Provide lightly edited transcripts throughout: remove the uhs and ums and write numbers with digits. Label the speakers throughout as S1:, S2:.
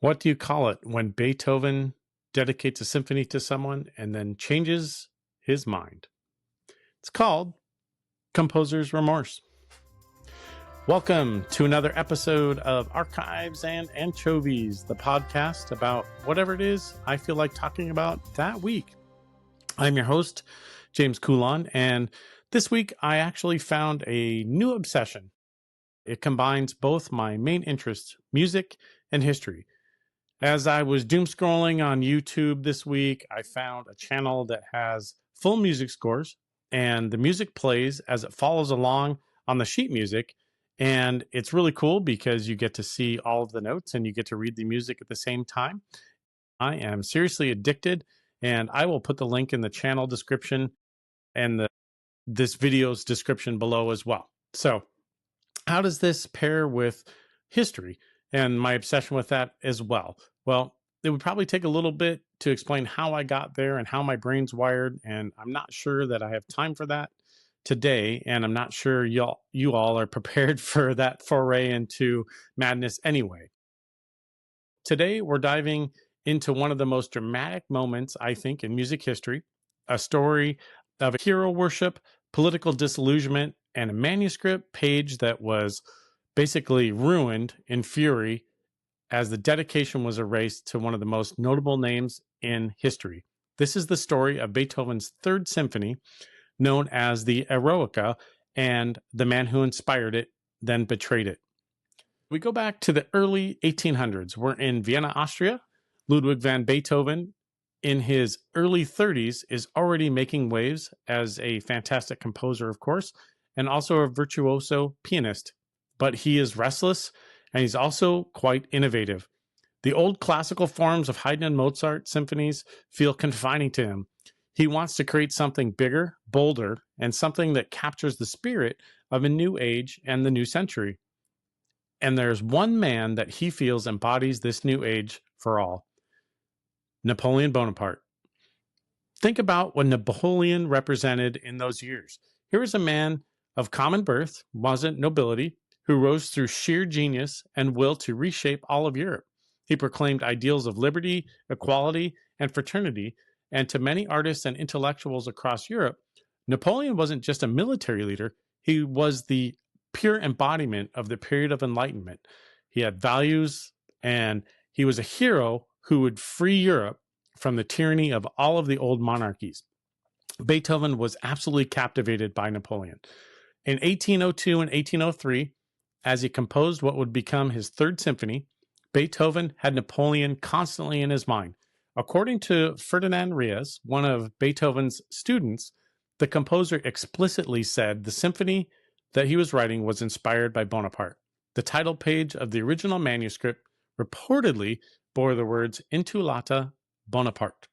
S1: What do you call it when Beethoven dedicates a symphony to someone and then changes his mind? It's called composer's remorse. Welcome to another episode of Archives and Anchovies, the podcast about whatever it is I feel like talking about that week. I'm your host, James Coulon, and this week I actually found a new obsession. It combines both my main interests, music and history. As I was doom scrolling on YouTube this week, I found a channel that has full music scores, and the music plays as it follows along on the sheet music. And it's really cool because you get to see all of the notes and you get to read the music at the same time. I am seriously addicted, and I will put the link in the channel description and this video's description below as well. So, how does this pair with history and my obsession with that as well? Well, it would probably take a little bit to explain how I got there and how my brain's wired, and I'm not sure that I have time for that today, and I'm not sure you all are prepared for that foray into madness anyway. Today, we're diving into one of the most dramatic moments, I think, in music history, a story of hero worship, political disillusionment, and a manuscript page that was basically ruined in fury as the dedication was erased to one of the most notable names in history. This is the story of Beethoven's Third Symphony, known as the Eroica, and the man who inspired it then betrayed it. We go back to the early 1800s. We're in Vienna, Austria. Ludwig van Beethoven, in his early 30s, is already making waves as a fantastic composer, of course, and also a virtuoso pianist. But he is restless, and he's also quite innovative. The old classical forms of Haydn and Mozart symphonies feel confining to him. He wants to create something bigger, bolder, and something that captures the spirit of a new age and the new century. And there's one man that he feels embodies this new age for all: Napoleon Bonaparte. Think about what Napoleon represented in those years. Here is a man of common birth, wasn't nobility, who rose through sheer genius and will to reshape all of Europe. He proclaimed ideals of liberty, equality, and fraternity, and to many artists and intellectuals across Europe, Napoleon wasn't just a military leader, he was the pure embodiment of the period of enlightenment. He had values, and he was a hero who would free Europe from the tyranny of all of the old monarchies. Beethoven was absolutely captivated by Napoleon. In 1802 and 1803, as he composed what would become his Third Symphony, Beethoven had Napoleon constantly in his mind. According to Ferdinand Ries, one of Beethoven's students, the composer explicitly said the symphony that he was writing was inspired by Bonaparte. The title page of the original manuscript reportedly bore the words "Intitulata Bonaparte."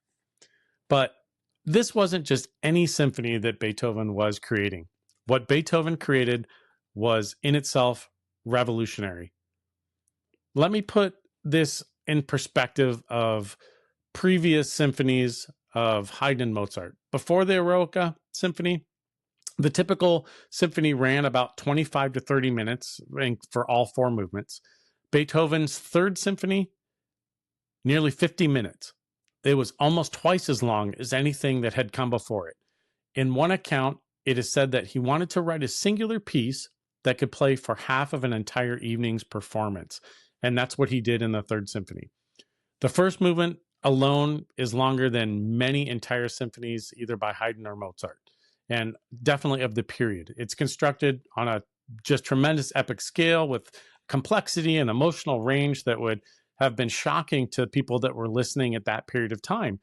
S1: But this wasn't just any symphony that Beethoven was creating. What Beethoven created was in itself revolutionary. Let me put this in perspective of previous symphonies of Haydn and Mozart. Before the Eroica Symphony, the typical symphony ran about 25 to 30 minutes for all four movements. Beethoven's Third Symphony, nearly 50 minutes. It was almost twice as long as anything that had come before it. In one account, it is said that he wanted to write a singular piece that could play for half of an entire evening's performance. And that's what he did in the Third Symphony. The first movement alone is longer than many entire symphonies, either by Haydn or Mozart, and definitely of the period. It's constructed on a just tremendous epic scale with complexity and emotional range that would have been shocking to people that were listening at that period of time.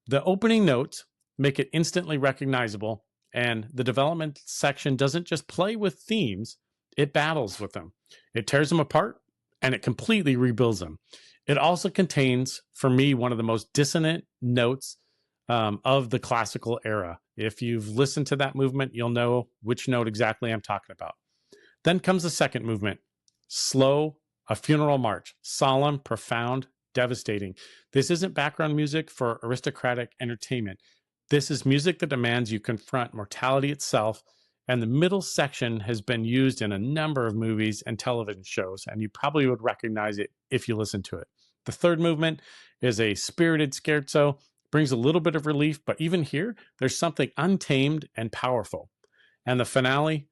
S1: The opening notes make it instantly recognizable, and the development section doesn't just play with themes, it battles with them. It tears them apart, and it completely rebuilds them. It also contains, for me, one of the most dissonant notes of the classical era. If you've listened to that movement, you'll know which note exactly I'm talking about. Then comes the second movement, slow, a funeral march, solemn, profound, devastating. This isn't background music for aristocratic entertainment. This is music that demands you confront mortality itself, and the middle section has been used in a number of movies and television shows, and you probably would recognize it if you listen to it. The third movement is a spirited scherzo, brings a little bit of relief, but even here, there's something untamed and powerful. And the finale,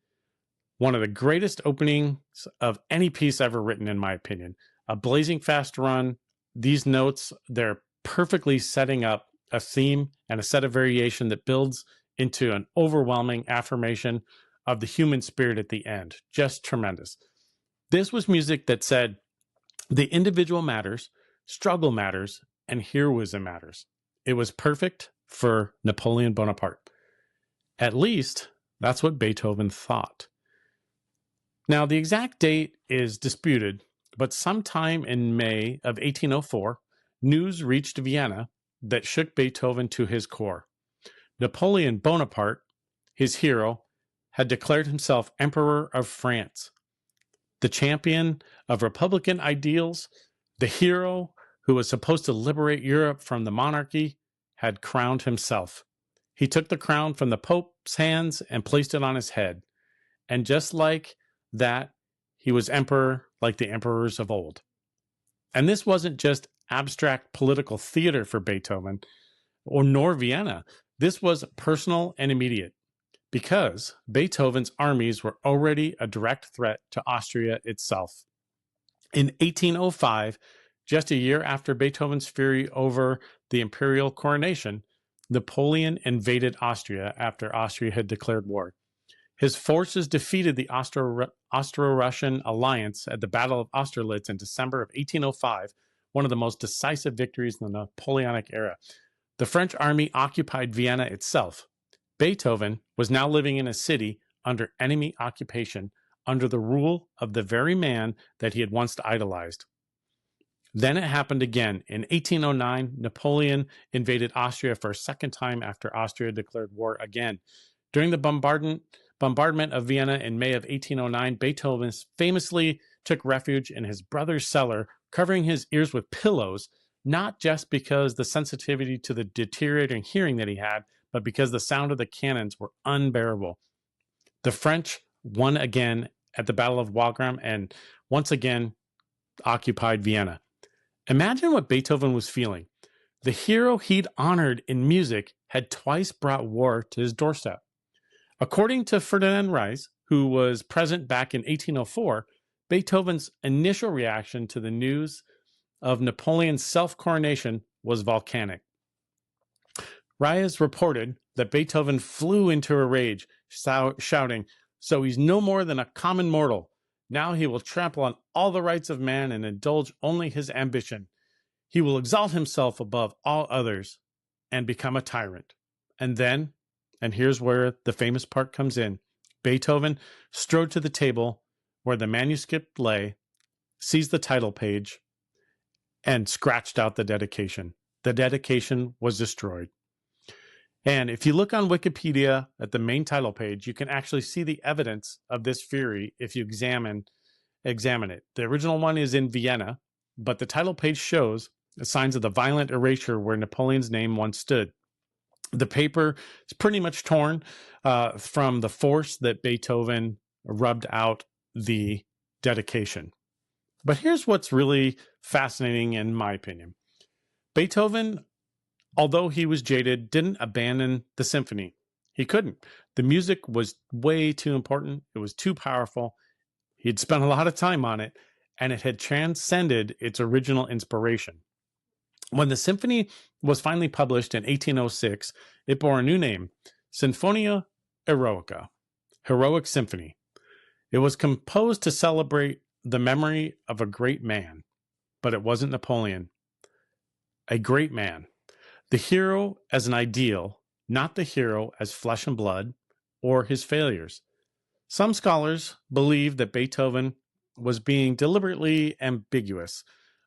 S1: one of the greatest openings of any piece ever written, in my opinion. A blazing fast run. These notes, they're perfectly setting up a theme and a set of variation that builds into an overwhelming affirmation of the human spirit at the end. Just tremendous. This was music that said the individual matters, struggle matters, and heroism matters. It was perfect for Napoleon Bonaparte. At least, that's what Beethoven thought. Now, the exact date is disputed, but sometime in May of 1804, news reached Vienna that shook Beethoven to his core. Napoleon Bonaparte, his hero, had declared himself Emperor of France. The champion of Republican ideals, the hero who was supposed to liberate Europe from the monarchy, had crowned himself. He took the crown from the Pope's hands and placed it on his head. And just like that, he was emperor like the emperors of old. And this wasn't just abstract political theater for Beethoven nor Vienna. This was personal and immediate, because Beethoven's armies were already a direct threat to Austria itself. In 1805, just a year after Beethoven's fury over the imperial coronation, Napoleon invaded Austria after Austria had declared war. His forces defeated the Austro-Russian alliance at the Battle of Austerlitz in December of 1805, one of the most decisive victories in the Napoleonic era. The French army occupied Vienna itself. Beethoven was now living in a city under enemy occupation, under the rule of the very man that he had once idolized. Then it happened again. In 1809, Napoleon invaded Austria for a second time after Austria declared war again. During the bombardment of Vienna in May of 1809, Beethoven famously took refuge in his brother's cellar, covering his ears with pillows, not just because the sensitivity to the deteriorating hearing that he had, but because the sound of the cannons were unbearable. The French won again at the Battle of Wagram and once again occupied Vienna. Imagine what Beethoven was feeling. The hero he'd honored in music had twice brought war to his doorstep. According to Ferdinand Reis, who was present back in 1804, Beethoven's initial reaction to the news of Napoleon's self-coronation was volcanic. Reis reported that Beethoven flew into a rage, shouting, "So he's no more than a common mortal. Now he will trample on all the rights of man and indulge only his ambition. He will exalt himself above all others and become a tyrant." And then, and here's where the famous part comes in, Beethoven strode to the table where the manuscript lay, seized the title page, and scratched out the dedication. The dedication was destroyed. And if you look on Wikipedia at the main title page, you can actually see the evidence of this fury if you examine it. The original one is in Vienna, but the title page shows signs of the violent erasure where Napoleon's name once stood. The paper is pretty much torn from the force that Beethoven rubbed out the dedication. But here's what's really fascinating in my opinion. Beethoven, although he was jaded, didn't abandon the symphony. He couldn't. The music was way too important. It was too powerful. He'd spent a lot of time on it, and it had transcended its original inspiration. When the symphony was finally published in 1806, it bore a new name, Sinfonia Eroica, Heroic Symphony. It was composed to celebrate the memory of a great man, but it wasn't Napoleon. A great man. The hero as an ideal, not the hero as flesh and blood or his failures. Some scholars believe that Beethoven was being deliberately ambiguous.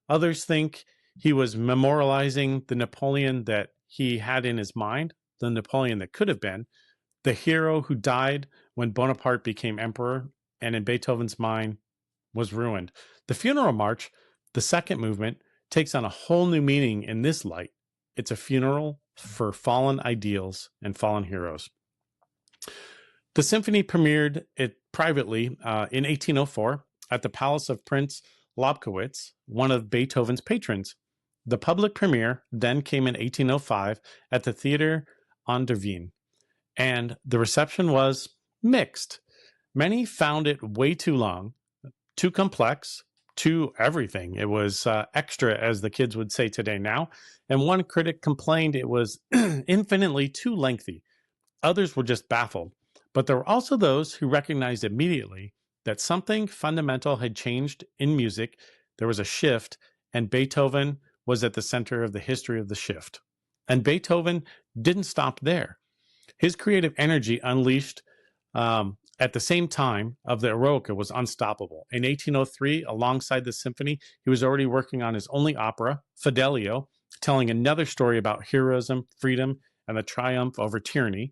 S1: Others think he was memorializing the Napoleon that he had in his mind, the Napoleon that could have been, the hero who died when Bonaparte became emperor and in Beethoven's mind was ruined. The funeral march, the second movement, takes on a whole new meaning in this light. It's a funeral for fallen ideals and fallen heroes. The symphony premiered it privately in 1804 at the palace of Prince Lobkowitz, one of Beethoven's patrons. The public premiere then came in 1805 at the Theater an der Wien, and the reception was mixed. Many found it way too long, too complex, too everything. It was extra, as the kids would say today now. And one critic complained it was infinitely too lengthy. Others were just baffled. But there were also those who recognized immediately that something fundamental had changed in music. There was a shift, and Beethoven was at the center of the history of the shift. And Beethoven didn't stop there. His creative energy unleashed at the same time of the Eroica was unstoppable. In 1803, alongside the symphony, he was already working on his only opera, Fidelio, telling another story about heroism, freedom, and the triumph over tyranny.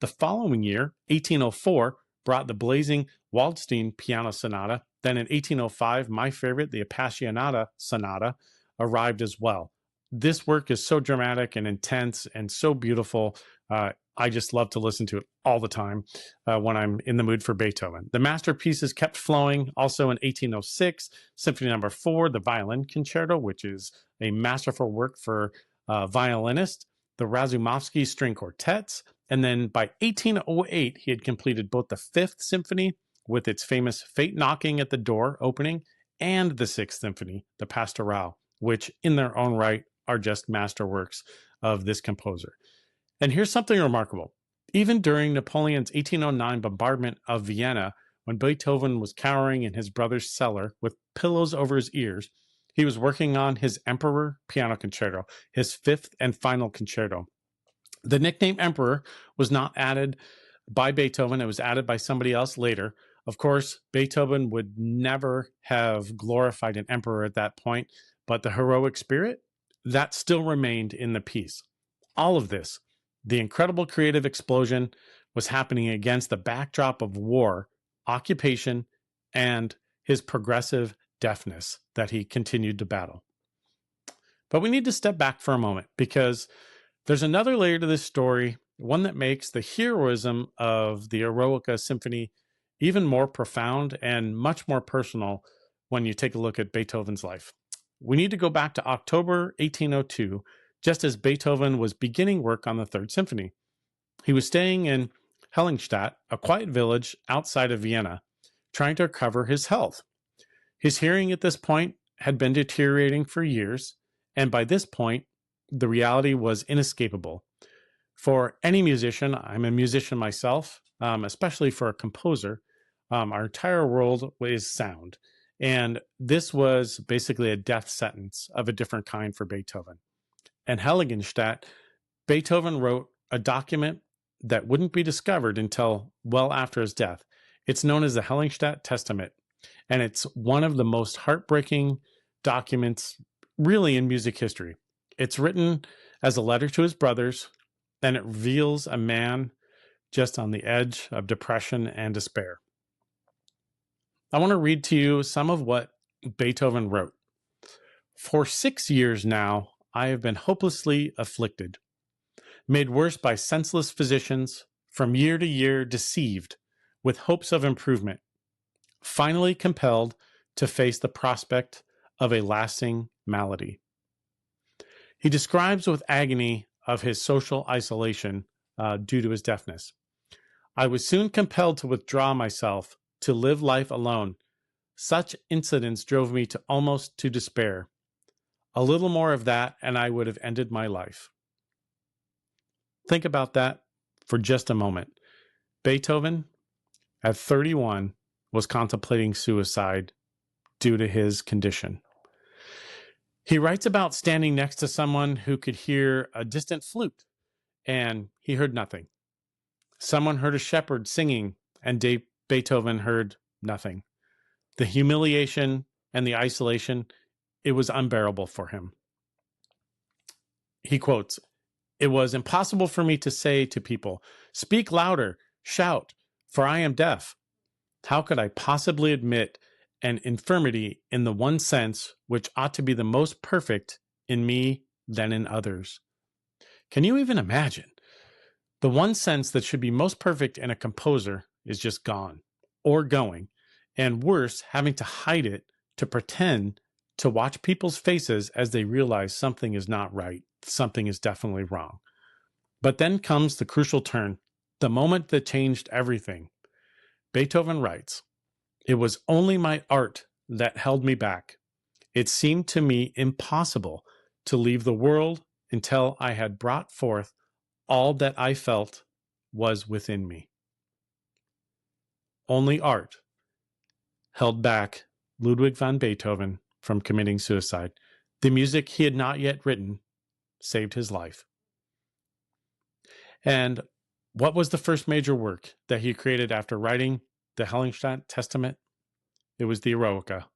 S1: The following year, 1804, brought the blazing Waldstein piano sonata. Then in 1805, my favorite, the Appassionata sonata, arrived as well. This work is so dramatic and intense and so beautiful. I just love to listen to it all the time when I'm in the mood for Beethoven. The masterpieces kept flowing. Also in 1806, Symphony No. 4, the Violin Concerto, which is a masterful work for violinist, the Razumovsky String Quartets, and then by 1808, he had completed both the Fifth Symphony with its famous Fate Knocking at the Door opening and the Sixth Symphony, the Pastoral, which in their own right are just masterworks of this composer. And here's something remarkable. Even during Napoleon's 1809 bombardment of Vienna, when Beethoven was cowering in his brother's cellar with pillows over his ears, he was working on his Emperor Piano Concerto, his fifth and final concerto. The nickname Emperor was not added by Beethoven. It was added by somebody else later. Of course, Beethoven would never have glorified an emperor at that point, but the heroic spirit, that still remained in the piece. All of this, the incredible creative explosion, was happening against the backdrop of war, occupation, and his progressive deafness that he continued to battle. But we need to step back for a moment because there's another layer to this story, one that makes the heroism of the Eroica Symphony even more profound and much more personal when you take a look at Beethoven's life. We need to go back to October 1802, just as Beethoven was beginning work on the Third Symphony. He was staying in Helligenstadt, a quiet village outside of Vienna, trying to recover his health. His hearing at this point had been deteriorating for years, and by this point, the reality was inescapable. For any musician, I'm a musician myself, especially for a composer, our entire world is sound. And this was basically a death sentence of a different kind for Beethoven. In Heiligenstadt, Beethoven wrote a document that wouldn't be discovered until well after his death. It's known as the Helligenstadt Testament, and it's one of the most heartbreaking documents really in music history. It's written as a letter to his brothers, and it reveals a man just on the edge of depression and despair. I want to read to you some of what Beethoven wrote. For 6 years now, I have been hopelessly afflicted, made worse by senseless physicians, from year to year deceived with hopes of improvement, finally compelled to face the prospect of a lasting malady. He describes with agony of his social isolation due to his deafness. I was soon compelled to withdraw myself, to live life alone. Such incidents drove me to almost to despair. A little more of that, and I would have ended my life. Think about that for just a moment. Beethoven, at 31, was contemplating suicide due to his condition. He writes about standing next to someone who could hear a distant flute, and he heard nothing. Someone heard a shepherd singing, and Beethoven heard nothing. The humiliation and the isolation, it was unbearable for him. He quotes, "It was impossible for me to say to people, 'Speak louder, shout, for I am deaf.' How could I possibly admit an infirmity in the one sense which ought to be the most perfect in me than in others?" Can you even imagine? The one sense that should be most perfect in a composer is just gone or going, and worse, having to hide it to pretend to watch people's faces as they realize something is not right, something is definitely wrong. But then comes the crucial turn, the moment that changed everything. Beethoven writes, "It was only my art that held me back. It seemed to me impossible to leave the world until I had brought forth all that I felt was within me." Only art held back Ludwig van Beethoven from committing suicide. The music he had not yet written saved his life. And what was the first major work that he created after writing the Helligenstadt Testament? It was the Eroica,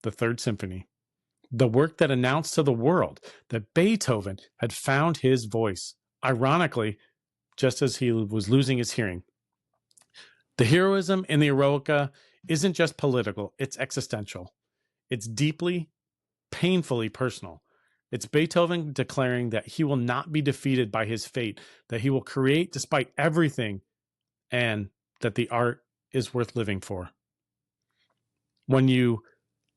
S1: the Third Symphony, the work that announced to the world that Beethoven had found his voice, ironically, just as he was losing his hearing. The heroism in the Eroica isn't just political, it's existential. It's deeply, painfully personal. It's Beethoven declaring that he will not be defeated by his fate, that he will create despite everything, and that the art is worth living for. When you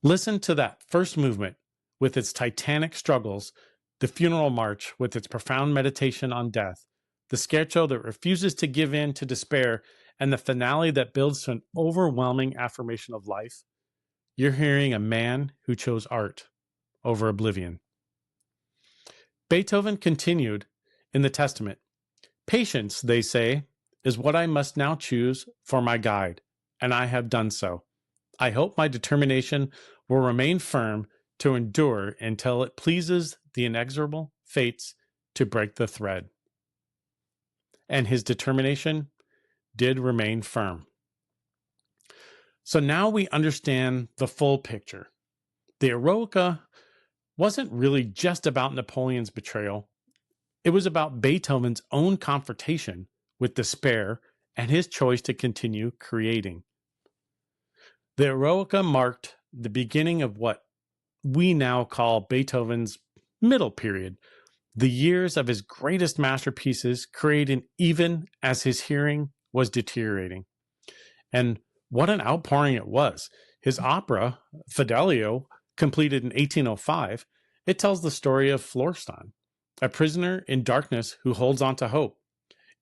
S1: listen to that first movement with its titanic struggles, the funeral march with its profound meditation on death, the scherzo that refuses to give in to despair, and the finale that builds to an overwhelming affirmation of life, you're hearing a man who chose art over oblivion. Beethoven continued in the Testament, "Patience, they say, is what I must now choose for my guide, and I have done so. I hope my determination will remain firm to endure until it pleases the inexorable fates to break the thread." And his determination did remain firm. So now we understand the full picture. The Eroica wasn't really just about Napoleon's betrayal. It was about Beethoven's own confrontation with despair and his choice to continue creating. The Eroica marked the beginning of what we now call Beethoven's middle period, the years of his greatest masterpieces created even as his hearing was deteriorating. And what an outpouring it was. His opera, Fidelio, completed in 1805, it tells the story of Florestan, a prisoner in darkness who holds on to hope.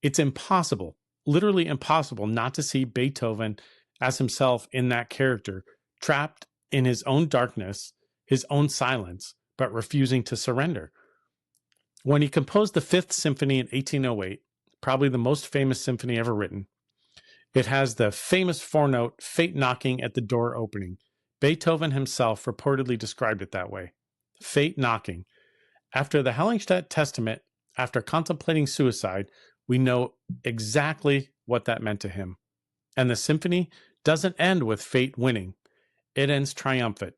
S1: It's impossible, literally impossible, not to see Beethoven as himself in that character, trapped in his own darkness, his own silence, but refusing to surrender. When he composed the Fifth Symphony in 1808, probably the most famous symphony ever written, it has the famous four-note fate knocking at the door opening. Beethoven himself reportedly described it that way. Fate knocking. After the Helligenstadt Testament, after contemplating suicide, we know exactly what that meant to him. And the symphony doesn't end with fate winning. It ends triumphant.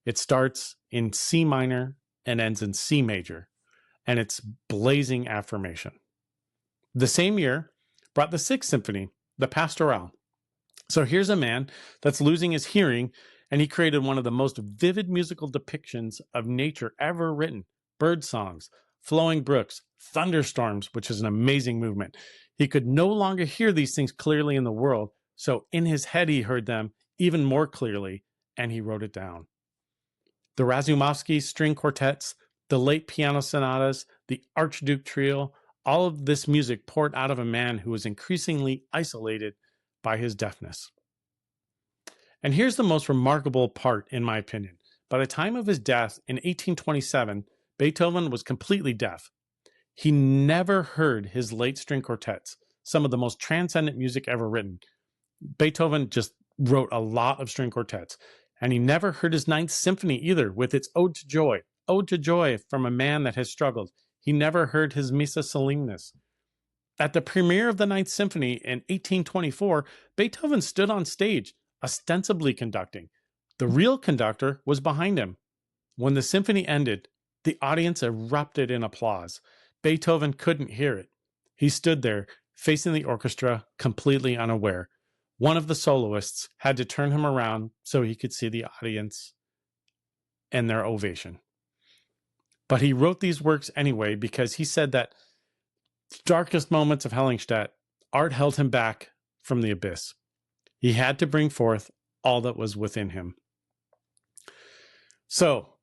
S1: It starts in C minor and ends in C major. And it's blazing affirmation. The same year brought the Sixth Symphony, the Pastoral. So here's a man that's losing his hearing, and he created one of the most vivid musical depictions of nature ever written. Bird songs, flowing brooks, thunderstorms, which is an amazing movement. He could no longer hear these things clearly in the world, so in his head he heard them even more clearly, and he wrote it down. The Razumovsky string quartets, the late piano sonatas, the Archduke Trio, all of this music poured out of a man who was increasingly isolated by his deafness. And here's the most remarkable part, in my opinion. By the time of his death in 1827, Beethoven was completely deaf. He never heard his late string quartets, some of the most transcendent music ever written. Beethoven just wrote a lot of string quartets. And he never heard his Ninth Symphony either, with its Ode to Joy. Ode to Joy from a man that has struggled. He never heard his Missa Solemnis. At the premiere of the Ninth Symphony in 1824, Beethoven stood on stage, ostensibly conducting. The real conductor was behind him. When the symphony ended, the audience erupted in applause. Beethoven couldn't hear it. He stood there, facing the orchestra, completely unaware. One of the soloists had to turn him around so he could see the audience and their ovation. But he wrote these works anyway because he said that darkest moments of Helligenstadt, art held him back from the abyss. He had to bring forth all that was within him. So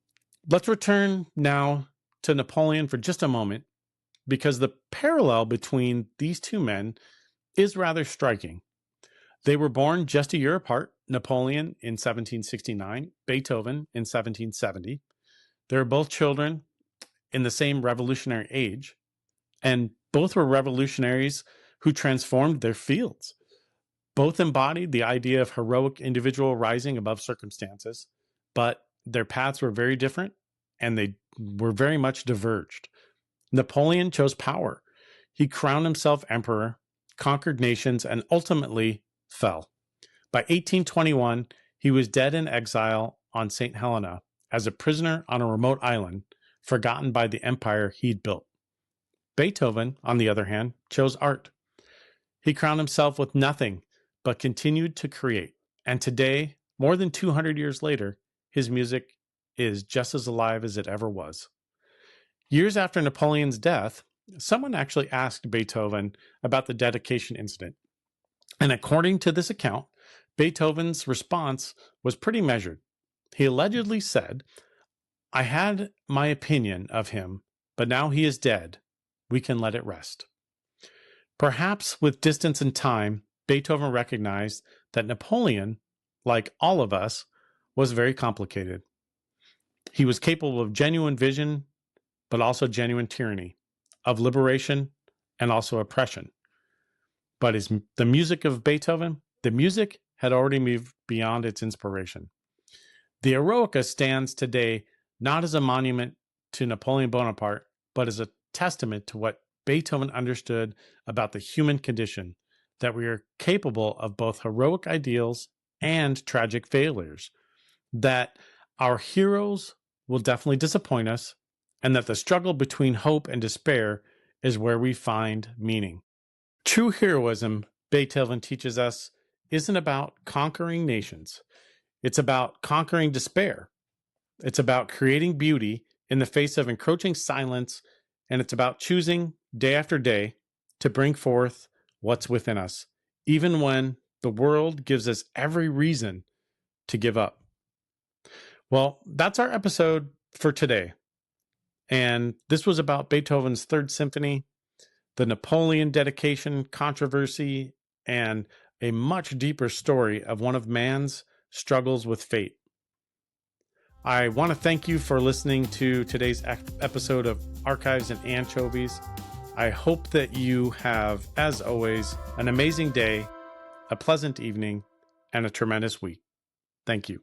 S1: let's return now to Napoleon for just a moment, because the parallel between these two men is rather striking. They were born just a year apart, Napoleon in 1769, Beethoven in 1770. They were both children in the same revolutionary age, and both were revolutionaries who transformed their fields. Both embodied the idea of heroic individual rising above circumstances, but their paths were very different and they were very much diverged. Napoleon chose power. He crowned himself emperor, conquered nations, and ultimately fell. By 1821, he was dead in exile on St. Helena as a prisoner on a remote island, forgotten by the empire he'd built. Beethoven, on the other hand, chose art. He crowned himself with nothing, but continued to create. And today, more than 200 years later, his music is just as alive as it ever was. Years after Napoleon's death, someone actually asked Beethoven about the dedication incident. And according to this account, Beethoven's response was pretty measured. He allegedly said, "I had my opinion of him, but now he is dead. We can let it rest." Perhaps with distance and time, Beethoven recognized that Napoleon, like all of us, was very complicated. He was capable of genuine vision, but also genuine tyranny, of liberation and also oppression. But the music of Beethoven, the music had already moved beyond its inspiration. The Eroica stands today not as a monument to Napoleon Bonaparte, but as a testament to what Beethoven understood about the human condition, that we are capable of both heroic ideals and tragic failures, that our heroes will definitely disappoint us, and that the struggle between hope and despair is where we find meaning. True heroism, Beethoven teaches us, isn't about conquering nations. It's about conquering despair. It's about creating beauty in the face of encroaching silence, and it's about choosing day after day to bring forth what's within us, even when the world gives us every reason to give up. Well, that's our episode for today. And this was about Beethoven's Third Symphony, the Napoleon dedication controversy, and a much deeper story of one of man's struggles with fate. I want to thank you for listening to today's episode of Archives and Anchovies. I hope that you have, as always, an amazing day, a pleasant evening, and a tremendous week. Thank you.